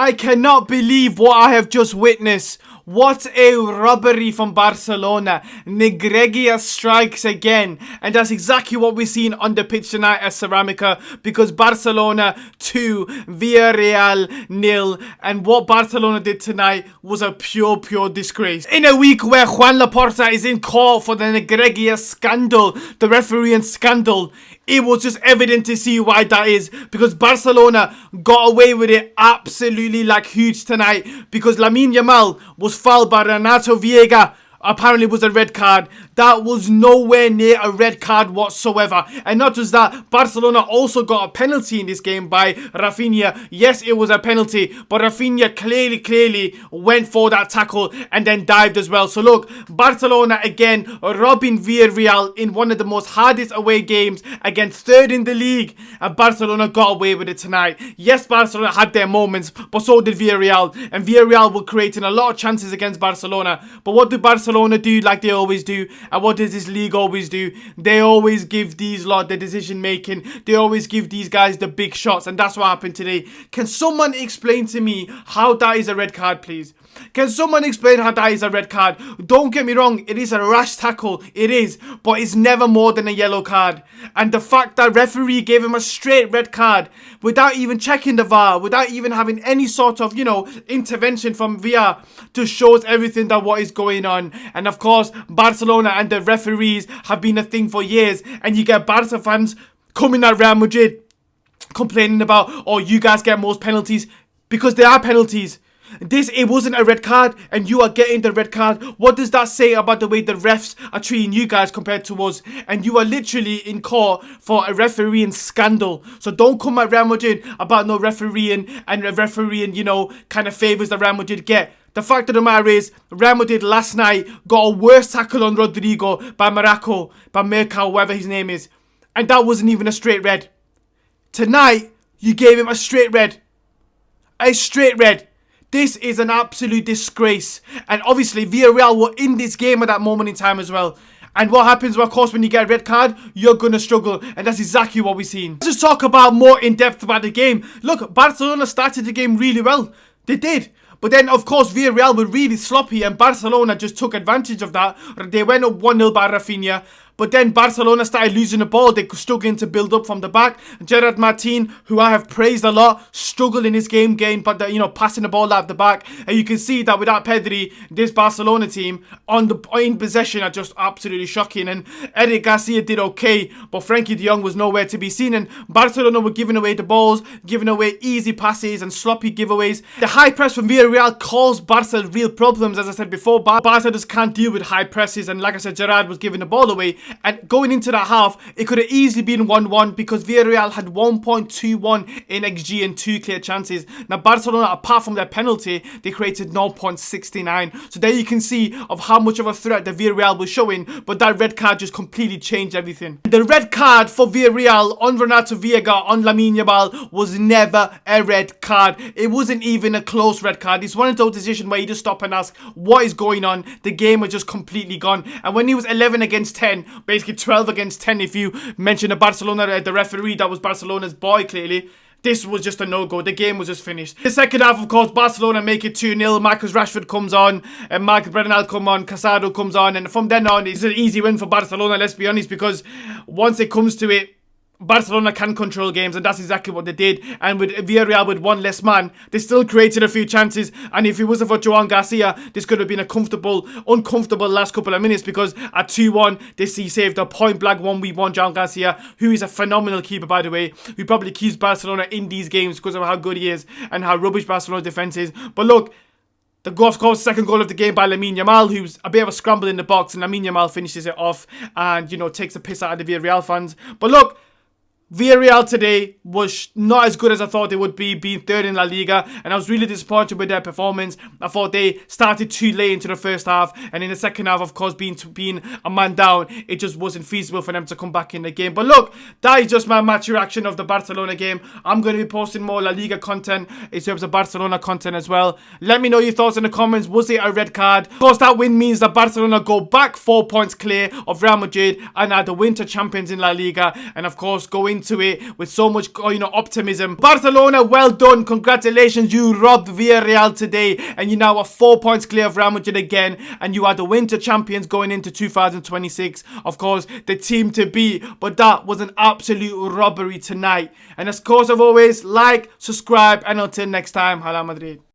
I cannot believe what I have just witnessed. What a robbery from Barcelona. Negregia strikes again. And that's exactly what we're seeing on the pitch tonight at Ceramica. Because Barcelona 2, Villarreal 0. And what Barcelona did tonight was a pure disgrace. In a week where Juan Laporta is in court for the Negregia scandal, the refereeing scandal, it was just evident to see why that is. Because Barcelona got away with it absolutely like huge tonight. Because Lamine Yamal was fouled by Renato Viega. Apparently was a red card. That was nowhere near a red card whatsoever. And not just that, Barcelona also got a penalty in this game by Rafinha. Yes, it was a penalty, but Rafinha clearly went for that tackle and then dived as well. So look, Barcelona again robbing Villarreal in one of the most hardest away games against third in the league. And Barcelona got away with it tonight. Yes, Barcelona had their moments, but so did Villarreal. And Villarreal were creating a lot of chances against Barcelona. But what did Barcelona do like they always do? And what does this league always do? They always give these lot the decision making. They always give these guys the big shots. And that's what happened today. Can someone explain to me how that is a red card, please? Can someone explain how that is a red card? Don't get me wrong, it is a rash tackle. It is. But it's never more than a yellow card. And the fact that referee gave him a straight red card without even checking the VAR, without even having any sort of, intervention from VAR, just shows everything that what is going on. And of course, Barcelona and the referees have been a thing for years. And you get Barca fans coming at Real Madrid complaining about, oh, you guys get most penalties. Because there are penalties. It wasn't a red card and you are getting the red card. What does that say about the way the refs are treating you guys compared to us? And you are literally in court for a refereeing scandal. So don't come at Real Madrid about no refereeing and refereeing, kind of favours that Real Madrid get. The fact of the matter is, Real Madrid last night got a worse tackle on Rodrigo by Mercado, whatever his name is. And that wasn't even a straight red. Tonight, you gave him a straight red. A straight red. This is an absolute disgrace. And obviously, Villarreal were in this game at that moment in time as well. And what happens, of course, when you get a red card, you're going to struggle. And that's exactly what we've seen. Let's just talk about more in depth about the game. Look, Barcelona started the game really well. They did. But then, of course, Villarreal were really sloppy and Barcelona just took advantage of that. They went up 1-0 by Rafinha. But then Barcelona started losing the ball. They were struggling to build up from the back. Gerard Martin, who I have praised a lot, struggled in his game, passing the ball out of the back. And you can see that without Pedri, this Barcelona team in possession are just absolutely shocking. And Eric Garcia did okay, but Frankie de Jong was nowhere to be seen. And Barcelona were giving away the balls, giving away easy passes and sloppy giveaways. The high press from Villarreal caused Barca real problems. As I said before, Barca just can't deal with high presses. And like I said, Gerard was giving the ball away. And going into that half, it could have easily been 1-1 because Villarreal had 1.21 in XG and 2 clear chances. Now, Barcelona, apart from their penalty, they created 0.69. So there you can see of how much of a threat the Villarreal was showing. But that red card just completely changed everything. The red card for Villarreal on Renato Viega, on Lamine Yamal, was never a red card. It wasn't even a close red card. It's one of those decisions where you just stop and ask, what is going on? The game was just completely gone. And when he was 11 against 10, basically 12 against 10 if you mention the referee that was Barcelona's boy clearly, this was just a no-go. The game was just finished. The second half, of course, Barcelona make it 2-0. Marcus Rashford comes on, and Marc Brenal come on, Casado comes on, and from then on, it's an easy win for Barcelona, let's be honest, because once it comes to it, Barcelona can control games, and that's exactly what they did. And with Villarreal with one less man, they still created a few chances. And if it wasn't for Joan Garcia, this could have been a uncomfortable last couple of minutes, because at 2-1, he saved a point-blank 1v1 Joan Garcia, who is a phenomenal keeper, by the way, who probably keeps Barcelona in these games because of how good he is and how rubbish Barcelona's defense is. But look, second goal of the game by Lamine Yamal, who's a bit of a scramble in the box, and Lamine Yamal finishes it off and, takes a piss out of the Villarreal fans. But look, Villarreal today was not as good as I thought they would be, being third in La Liga, and I was really disappointed with their performance. I thought they started too late into the first half, and in the second half, of course, being a man down, it just wasn't feasible for them to come back in the game. But look, that is just my match reaction of the Barcelona game. I'm going to be posting more La Liga content in terms of Barcelona content as well. Let me know your thoughts in the comments. Was it a red card? Of course, that win means that Barcelona go back 4 points clear of Real Madrid and are the winter champions in La Liga, and of course, go into into it with so much, optimism. Barcelona, well done. Congratulations. You robbed Villarreal today, and you're now at 4 points clear of Real Madrid again, and you are the winter champions going into 2026. Of course, the team to beat, but that was an absolute robbery tonight. And of course, as always, like, subscribe, and until next time, Hala Madrid.